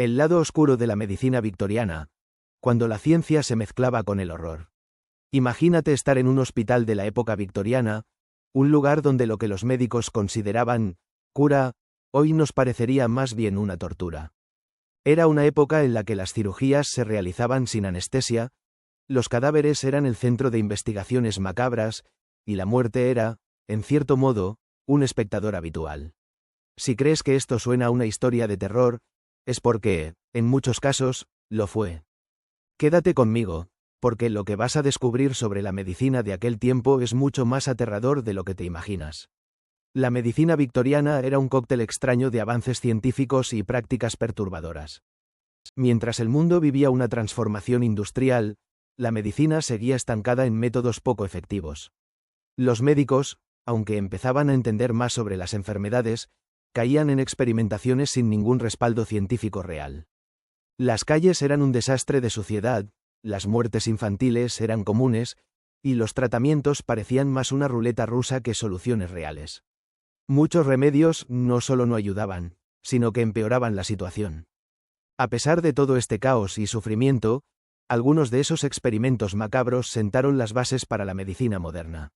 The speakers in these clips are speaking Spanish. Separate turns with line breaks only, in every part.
El lado oscuro de la medicina victoriana, cuando la ciencia se mezclaba con el horror. Imagínate estar en un hospital de la época victoriana, un lugar donde lo que los médicos consideraban cura, hoy nos parecería más bien una tortura. Era una época en la que las cirugías se realizaban sin anestesia, los cadáveres eran el centro de investigaciones macabras, y la muerte era, en cierto modo, un espectador habitual. Si crees que esto suena a una historia de terror, es porque, en muchos casos, lo fue. Quédate conmigo, porque lo que vas a descubrir sobre la medicina de aquel tiempo es mucho más aterrador de lo que te imaginas. La medicina victoriana era un cóctel extraño de avances científicos y prácticas perturbadoras. Mientras el mundo vivía una transformación industrial, la medicina seguía estancada en métodos poco efectivos. Los médicos, aunque empezaban a entender más sobre las enfermedades, caían en experimentaciones sin ningún respaldo científico real. Las calles eran un desastre de suciedad, las muertes infantiles eran comunes, y los tratamientos parecían más una ruleta rusa que soluciones reales. Muchos remedios no solo no ayudaban, sino que empeoraban la situación. A pesar de todo este caos y sufrimiento, algunos de esos experimentos macabros sentaron las bases para la medicina moderna.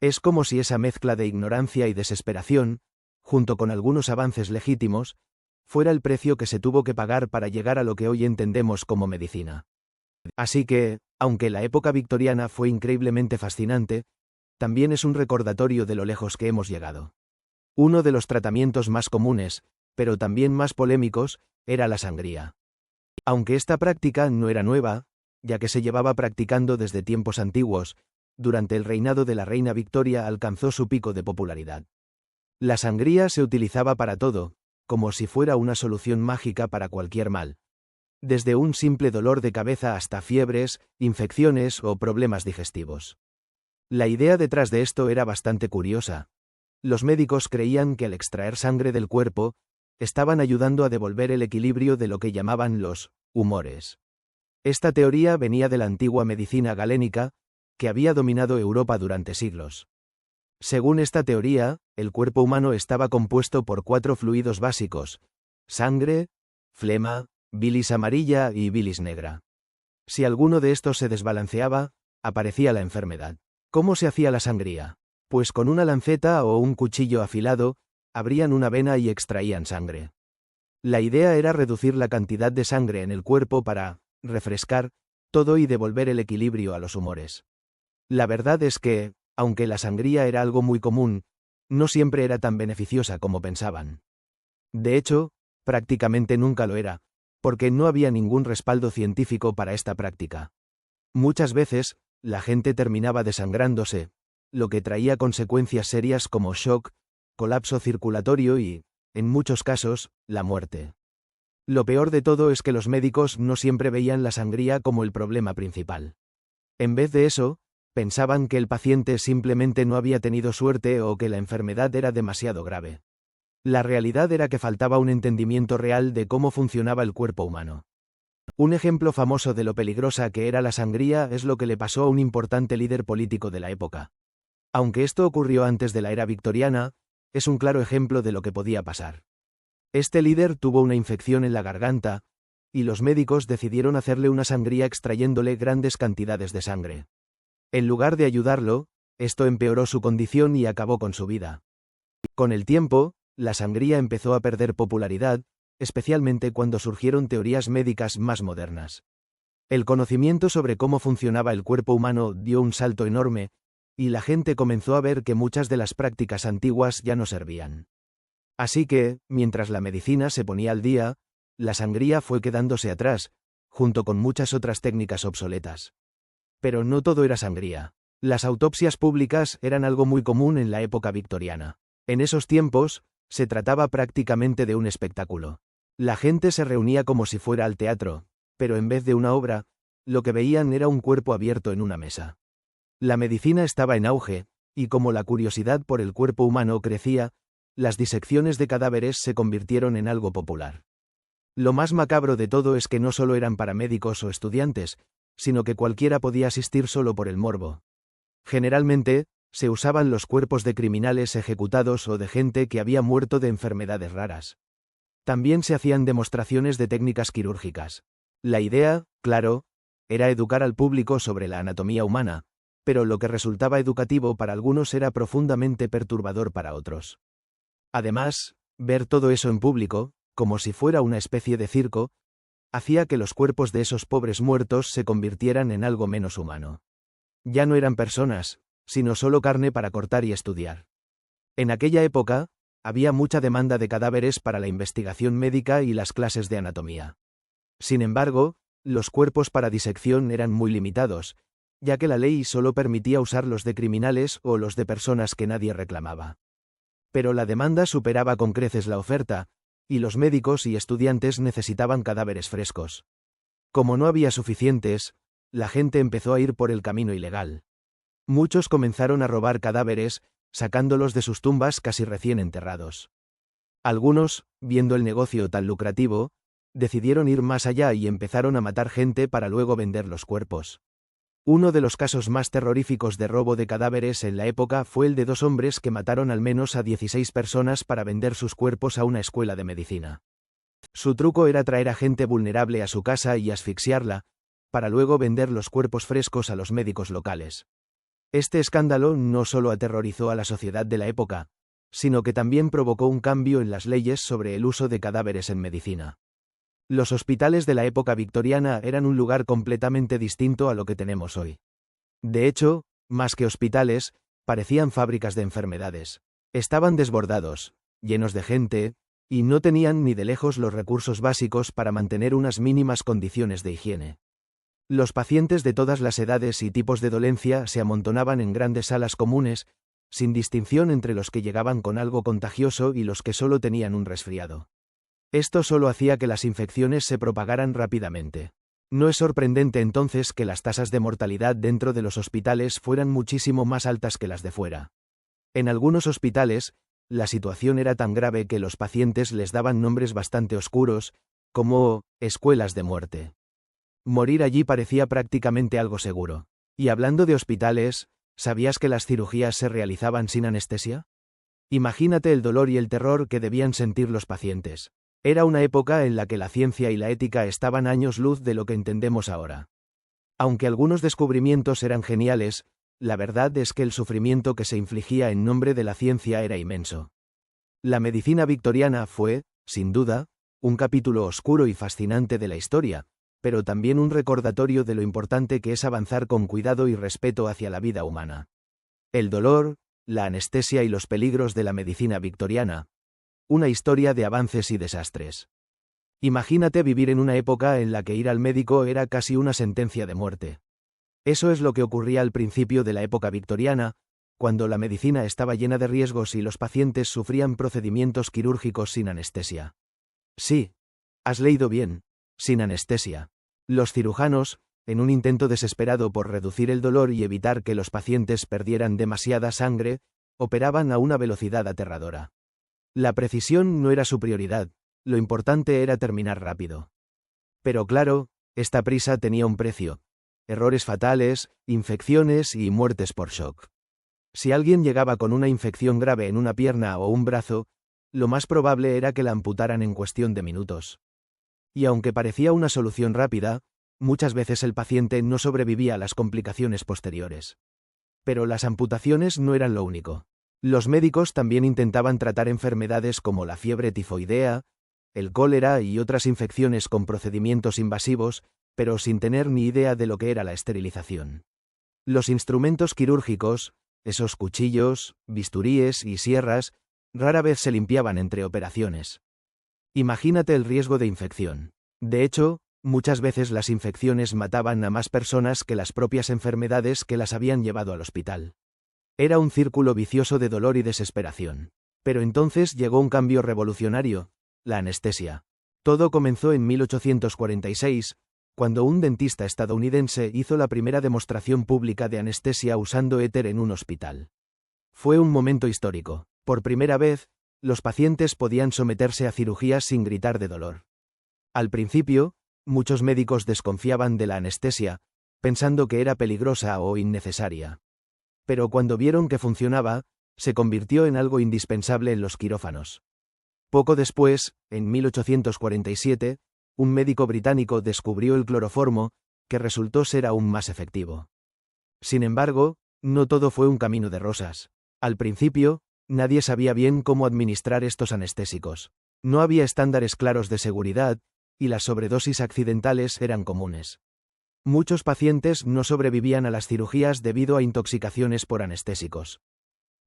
Es como si esa mezcla de ignorancia y desesperación, junto con algunos avances legítimos, fuera el precio que se tuvo que pagar para llegar a lo que hoy entendemos como medicina. Así que, aunque la época victoriana fue increíblemente fascinante, también es un recordatorio de lo lejos que hemos llegado. Uno de los tratamientos más comunes, pero también más polémicos, era la sangría. Aunque esta práctica no era nueva, ya que se llevaba practicando desde tiempos antiguos, durante el reinado de la reina Victoria alcanzó su pico de popularidad. La sangría se utilizaba para todo, como si fuera una solución mágica para cualquier mal. Desde un simple dolor de cabeza hasta fiebres, infecciones o problemas digestivos. La idea detrás de esto era bastante curiosa. Los médicos creían que al extraer sangre del cuerpo, estaban ayudando a devolver el equilibrio de lo que llamaban los humores. Esta teoría venía de la antigua medicina galénica, que había dominado Europa durante siglos. Según esta teoría, el cuerpo humano estaba compuesto por 4 fluidos básicos: sangre, flema, bilis amarilla y bilis negra. Si alguno de estos se desbalanceaba, aparecía la enfermedad. ¿Cómo se hacía la sangría? Pues con una lanceta o un cuchillo afilado, abrían una vena y extraían sangre. La idea era reducir la cantidad de sangre en el cuerpo para refrescar todo y devolver el equilibrio a los humores. La verdad es que, aunque la sangría era algo muy común, no siempre era tan beneficiosa como pensaban. De hecho, prácticamente nunca lo era, porque no había ningún respaldo científico para esta práctica. Muchas veces, la gente terminaba desangrándose, lo que traía consecuencias serias como shock, colapso circulatorio y, en muchos casos, la muerte. Lo peor de todo es que los médicos no siempre veían la sangría como el problema principal. En vez de eso, pensaban que el paciente simplemente no había tenido suerte o que la enfermedad era demasiado grave. La realidad era que faltaba un entendimiento real de cómo funcionaba el cuerpo humano. Un ejemplo famoso de lo peligrosa que era la sangría es lo que le pasó a un importante líder político de la época. Aunque esto ocurrió antes de la era victoriana, es un claro ejemplo de lo que podía pasar. Este líder tuvo una infección en la garganta, y los médicos decidieron hacerle una sangría extrayéndole grandes cantidades de sangre. En lugar de ayudarlo, esto empeoró su condición y acabó con su vida. Con el tiempo, la sangría empezó a perder popularidad, especialmente cuando surgieron teorías médicas más modernas. El conocimiento sobre cómo funcionaba el cuerpo humano dio un salto enorme, y la gente comenzó a ver que muchas de las prácticas antiguas ya no servían. Así que, mientras la medicina se ponía al día, la sangría fue quedándose atrás, junto con muchas otras técnicas obsoletas. Pero no todo era sangría. Las autopsias públicas eran algo muy común en la época victoriana. En esos tiempos, se trataba prácticamente de un espectáculo. La gente se reunía como si fuera al teatro, pero en vez de una obra, lo que veían era un cuerpo abierto en una mesa. La medicina estaba en auge, y como la curiosidad por el cuerpo humano crecía, las disecciones de cadáveres se convirtieron en algo popular. Lo más macabro de todo es que no solo eran para médicos o estudiantes, sino que cualquiera podía asistir solo por el morbo. Generalmente, se usaban los cuerpos de criminales ejecutados o de gente que había muerto de enfermedades raras. También se hacían demostraciones de técnicas quirúrgicas. La idea, claro, era educar al público sobre la anatomía humana, pero lo que resultaba educativo para algunos era profundamente perturbador para otros. Además, ver todo eso en público, como si fuera una especie de circo, hacía que los cuerpos de esos pobres muertos se convirtieran en algo menos humano. Ya no eran personas, sino solo carne para cortar y estudiar. En aquella época, había mucha demanda de cadáveres para la investigación médica y las clases de anatomía. Sin embargo, los cuerpos para disección eran muy limitados, ya que la ley solo permitía usar los de criminales o los de personas que nadie reclamaba. Pero la demanda superaba con creces la oferta, y los médicos y estudiantes necesitaban cadáveres frescos. Como no había suficientes, la gente empezó a ir por el camino ilegal. Muchos comenzaron a robar cadáveres, sacándolos de sus tumbas casi recién enterrados. Algunos, viendo el negocio tan lucrativo, decidieron ir más allá y empezaron a matar gente para luego vender los cuerpos. Uno de los casos más terroríficos de robo de cadáveres en la época fue el de 2 hombres que mataron al menos a 16 personas para vender sus cuerpos a una escuela de medicina. Su truco era traer a gente vulnerable a su casa y asfixiarla, para luego vender los cuerpos frescos a los médicos locales. Este escándalo no solo aterrorizó a la sociedad de la época, sino que también provocó un cambio en las leyes sobre el uso de cadáveres en medicina. Los hospitales de la época victoriana eran un lugar completamente distinto a lo que tenemos hoy. De hecho, más que hospitales, parecían fábricas de enfermedades. Estaban desbordados, llenos de gente, y no tenían ni de lejos los recursos básicos para mantener unas mínimas condiciones de higiene. Los pacientes de todas las edades y tipos de dolencia se amontonaban en grandes salas comunes, sin distinción entre los que llegaban con algo contagioso y los que solo tenían un resfriado. Esto solo hacía que las infecciones se propagaran rápidamente. No es sorprendente entonces que las tasas de mortalidad dentro de los hospitales fueran muchísimo más altas que las de fuera. En algunos hospitales, la situación era tan grave que los pacientes les daban nombres bastante oscuros, como escuelas de muerte. Morir allí parecía prácticamente algo seguro. Y hablando de hospitales, ¿sabías que las cirugías se realizaban sin anestesia? Imagínate el dolor y el terror que debían sentir los pacientes. Era una época en la que la ciencia y la ética estaban años luz de lo que entendemos ahora. Aunque algunos descubrimientos eran geniales, la verdad es que el sufrimiento que se infligía en nombre de la ciencia era inmenso. La medicina victoriana fue, sin duda, un capítulo oscuro y fascinante de la historia, pero también un recordatorio de lo importante que es avanzar con cuidado y respeto hacia la vida humana. El dolor, la anestesia y los peligros de la medicina victoriana. Una historia de avances y desastres. Imagínate vivir en una época en la que ir al médico era casi una sentencia de muerte. Eso es lo que ocurría al principio de la época victoriana, cuando la medicina estaba llena de riesgos y los pacientes sufrían procedimientos quirúrgicos sin anestesia. Sí, has leído bien, sin anestesia. Los cirujanos, en un intento desesperado por reducir el dolor y evitar que los pacientes perdieran demasiada sangre, operaban a una velocidad aterradora. La precisión no era su prioridad, lo importante era terminar rápido. Pero claro, esta prisa tenía un precio: errores fatales, infecciones y muertes por shock. Si alguien llegaba con una infección grave en una pierna o un brazo, lo más probable era que la amputaran en cuestión de minutos. Y aunque parecía una solución rápida, muchas veces el paciente no sobrevivía a las complicaciones posteriores. Pero las amputaciones no eran lo único. Los médicos también intentaban tratar enfermedades como la fiebre tifoidea, el cólera y otras infecciones con procedimientos invasivos, pero sin tener ni idea de lo que era la esterilización. Los instrumentos quirúrgicos, esos cuchillos, bisturíes y sierras, rara vez se limpiaban entre operaciones. Imagínate el riesgo de infección. De hecho, muchas veces las infecciones mataban a más personas que las propias enfermedades que las habían llevado al hospital. Era un círculo vicioso de dolor y desesperación. Pero entonces llegó un cambio revolucionario: la anestesia. Todo comenzó en 1846, cuando un dentista estadounidense hizo la primera demostración pública de anestesia usando éter en un hospital. Fue un momento histórico. Por primera vez, los pacientes podían someterse a cirugías sin gritar de dolor. Al principio, muchos médicos desconfiaban de la anestesia, pensando que era peligrosa o innecesaria. Pero cuando vieron que funcionaba, se convirtió en algo indispensable en los quirófanos. Poco después, en 1847, un médico británico descubrió el cloroformo, que resultó ser aún más efectivo. Sin embargo, no todo fue un camino de rosas. Al principio, nadie sabía bien cómo administrar estos anestésicos. No había estándares claros de seguridad, y las sobredosis accidentales eran comunes. Muchos pacientes no sobrevivían a las cirugías debido a intoxicaciones por anestésicos.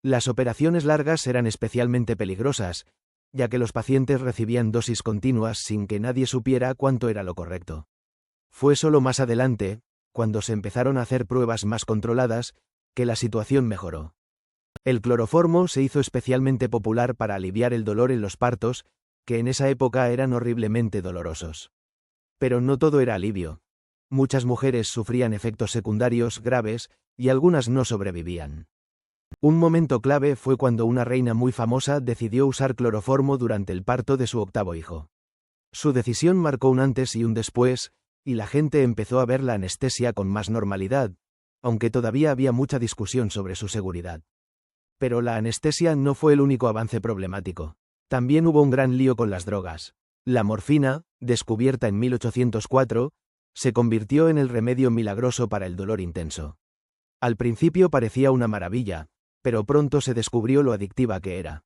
Las operaciones largas eran especialmente peligrosas, ya que los pacientes recibían dosis continuas sin que nadie supiera cuánto era lo correcto. Fue solo más adelante, cuando se empezaron a hacer pruebas más controladas, que la situación mejoró. El cloroformo se hizo especialmente popular para aliviar el dolor en los partos, que en esa época eran horriblemente dolorosos. Pero no todo era alivio. Muchas mujeres sufrían efectos secundarios graves, y algunas no sobrevivían. Un momento clave fue cuando una reina muy famosa decidió usar cloroformo durante el parto de su 8º hijo. Su decisión marcó un antes y un después, y la gente empezó a ver la anestesia con más normalidad, aunque todavía había mucha discusión sobre su seguridad. Pero la anestesia no fue el único avance problemático. También hubo un gran lío con las drogas. La morfina, descubierta en 1804, se convirtió en el remedio milagroso para el dolor intenso. Al principio parecía una maravilla, pero pronto se descubrió lo adictiva que era.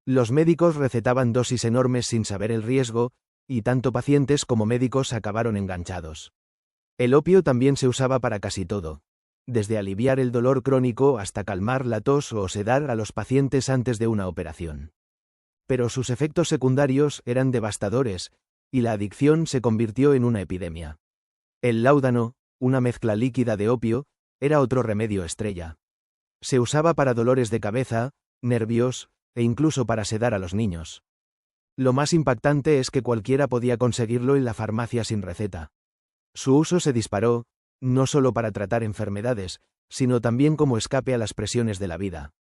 Los médicos recetaban dosis enormes sin saber el riesgo, y tanto pacientes como médicos acabaron enganchados. El opio también se usaba para casi todo, desde aliviar el dolor crónico hasta calmar la tos o sedar a los pacientes antes de una operación. Pero sus efectos secundarios eran devastadores, y la adicción se convirtió en una epidemia. El láudano, una mezcla líquida de opio, era otro remedio estrella. Se usaba para dolores de cabeza, nervios, e incluso para sedar a los niños. Lo más impactante es que cualquiera podía conseguirlo en la farmacia sin receta. Su uso se disparó, no solo para tratar enfermedades, sino también como escape a las presiones de la vida.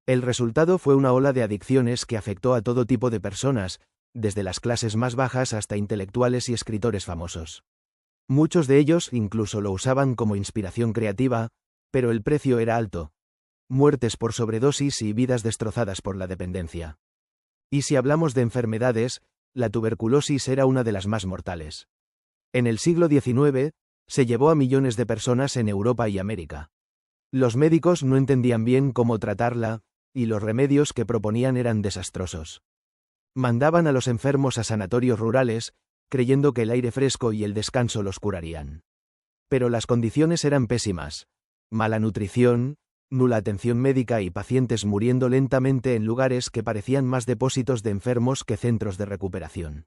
El resultado fue una ola de adicciones que afectó a todo tipo de personas, desde las clases más bajas hasta intelectuales y escritores famosos. Muchos de ellos incluso lo usaban como inspiración creativa, pero el precio era alto. Muertes por sobredosis y vidas destrozadas por la dependencia. Y si hablamos de enfermedades, la tuberculosis era una de las más mortales. En el siglo XIX, se llevó a millones de personas en Europa y América. Los médicos no entendían bien cómo tratarla, y los remedios que proponían eran desastrosos. Mandaban a los enfermos a sanatorios rurales, creyendo que el aire fresco y el descanso los curarían. Pero las condiciones eran pésimas. Mala nutrición, nula atención médica y pacientes muriendo lentamente en lugares que parecían más depósitos de enfermos que centros de recuperación.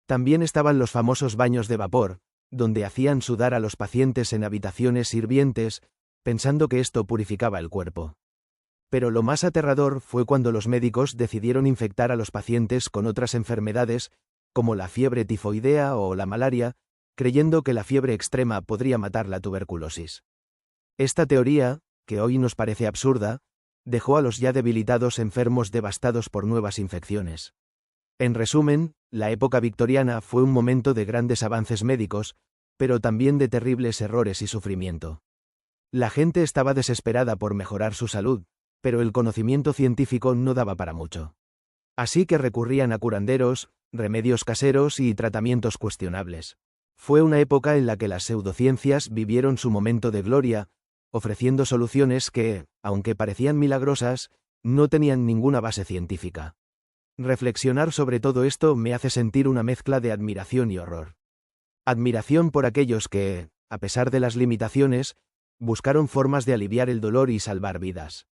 También estaban los famosos baños de vapor, donde hacían sudar a los pacientes en habitaciones hirvientes, pensando que esto purificaba el cuerpo. Pero lo más aterrador fue cuando los médicos decidieron infectar a los pacientes con otras enfermedades, como la fiebre tifoidea o la malaria, creyendo que la fiebre extrema podría matar la tuberculosis. Esta teoría, que hoy nos parece absurda, dejó a los ya debilitados enfermos devastados por nuevas infecciones. En resumen, la época victoriana fue un momento de grandes avances médicos, pero también de terribles errores y sufrimiento. La gente estaba desesperada por mejorar su salud, pero el conocimiento científico no daba para mucho. Así que recurrían a curanderos, remedios caseros y tratamientos cuestionables. Fue una época en la que las pseudociencias vivieron su momento de gloria, ofreciendo soluciones que, aunque parecían milagrosas, no tenían ninguna base científica. Reflexionar sobre todo esto me hace sentir una mezcla de admiración y horror. Admiración por aquellos que, a pesar de las limitaciones, buscaron formas de aliviar el dolor y salvar vidas.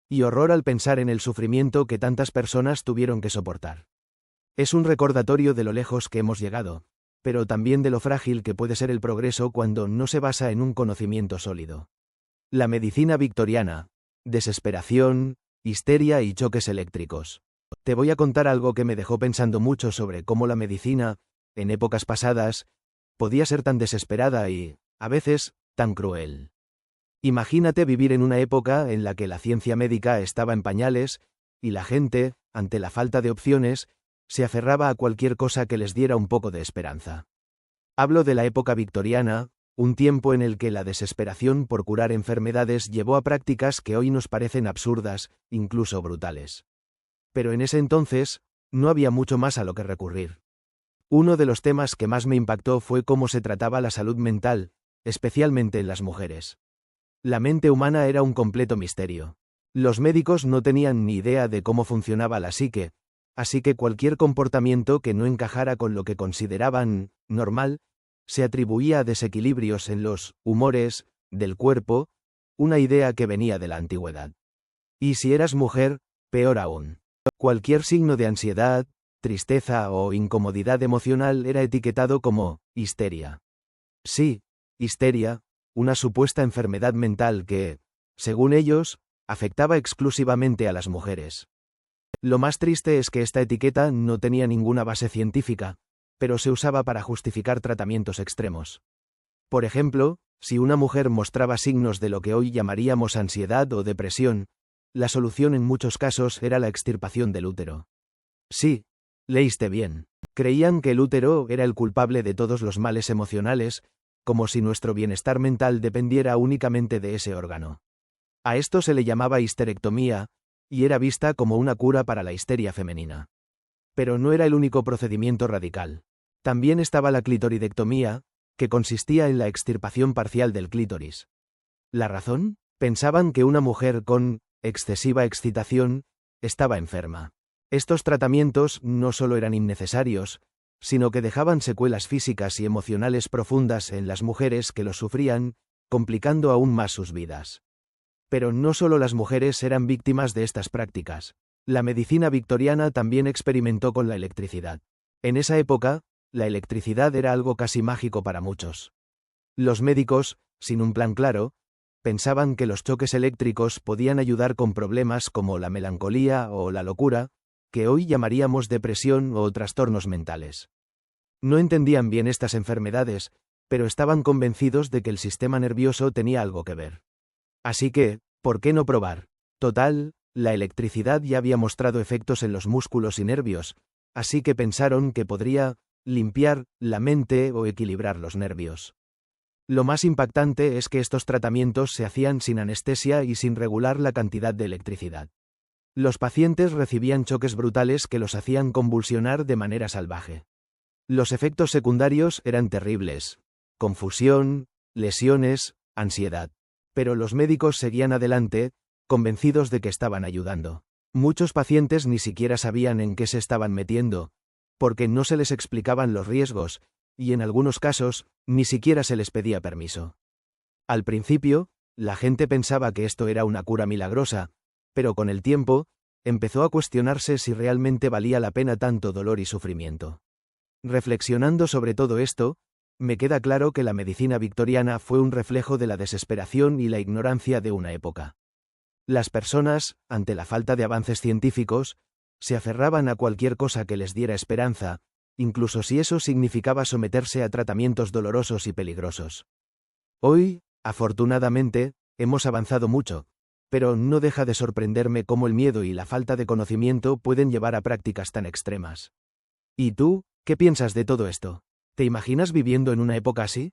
Y horror al pensar en el sufrimiento que tantas personas tuvieron que soportar. Es un recordatorio de lo lejos que hemos llegado, pero también de lo frágil que puede ser el progreso cuando no se basa en un conocimiento sólido. La medicina victoriana, desesperación, histeria y choques eléctricos. Te voy a contar algo que me dejó pensando mucho sobre cómo la medicina, en épocas pasadas, podía ser tan desesperada y, a veces, tan cruel. Imagínate vivir en una época en la que la ciencia médica estaba en pañales, y la gente, ante la falta de opciones, se aferraba a cualquier cosa que les diera un poco de esperanza. Hablo de la época victoriana, un tiempo en el que la desesperación por curar enfermedades llevó a prácticas que hoy nos parecen absurdas, incluso brutales. Pero en ese entonces, No había mucho más a lo que recurrir. Uno de los temas que más me impactó fue cómo se trataba la salud mental, especialmente en las mujeres. La mente humana era un completo misterio. Los médicos no tenían ni idea de cómo funcionaba la psique, así que cualquier comportamiento que no encajara con lo que consideraban normal, se atribuía a desequilibrios en los humores del cuerpo, una idea que venía de la antigüedad. Y si eras mujer, peor aún. Cualquier signo de ansiedad, tristeza o incomodidad emocional era etiquetado como histeria. Sí, histeria, una supuesta enfermedad mental que, según ellos, afectaba exclusivamente a las mujeres. Lo más triste es que esta etiqueta no tenía ninguna base científica, pero se usaba para justificar tratamientos extremos. Por ejemplo, si una mujer mostraba signos de lo que hoy llamaríamos ansiedad o depresión, la solución en muchos casos era la extirpación del útero. Sí, leíste bien. Creían que el útero era el culpable de todos los males emocionales, como si nuestro bienestar mental dependiera únicamente de ese órgano. A esto se le llamaba histerectomía, y era vista como una cura para la histeria femenina. Pero no era el único procedimiento radical. También estaba la clitoridectomía, que consistía en la extirpación parcial del clítoris. ¿La razón? Pensaban que una mujer con excesiva excitación estaba enferma. Estos tratamientos no solo eran innecesarios, sino que dejaban secuelas físicas y emocionales profundas en las mujeres que los sufrían, complicando aún más sus vidas. Pero no solo las mujeres eran víctimas de estas prácticas. La medicina victoriana también experimentó con la electricidad. En esa época, la electricidad era algo casi mágico para muchos. Los médicos, sin un plan claro, pensaban que los choques eléctricos podían ayudar con problemas como la melancolía o la locura, que hoy llamaríamos depresión o trastornos mentales. No entendían bien estas enfermedades, pero estaban convencidos de que el sistema nervioso tenía algo que ver. Así que, ¿por qué no probar? Total, la electricidad ya había mostrado efectos en los músculos y nervios, así que pensaron que podría limpiar la mente o equilibrar los nervios. Lo más impactante es que estos tratamientos se hacían sin anestesia y sin regular la cantidad de electricidad. Los pacientes recibían choques brutales que los hacían convulsionar de manera salvaje. Los efectos secundarios eran terribles: confusión, lesiones, ansiedad. Pero los médicos seguían adelante, convencidos de que estaban ayudando. Muchos pacientes ni siquiera sabían en qué se estaban metiendo, porque no se les explicaban los riesgos, y en algunos casos, ni siquiera se les pedía permiso. Al principio, la gente pensaba que esto era una cura milagrosa, pero con el tiempo, empezó a cuestionarse si realmente valía la pena tanto dolor y sufrimiento. Reflexionando sobre todo esto, me queda claro que la medicina victoriana fue un reflejo de la desesperación y la ignorancia de una época. Las personas, ante la falta de avances científicos, se aferraban a cualquier cosa que les diera esperanza, incluso si eso significaba someterse a tratamientos dolorosos y peligrosos. Hoy, afortunadamente, hemos avanzado mucho, pero no deja de sorprenderme cómo el miedo y la falta de conocimiento pueden llevar a prácticas tan extremas. ¿Y tú, qué piensas de todo esto? ¿Te imaginas viviendo en una época así?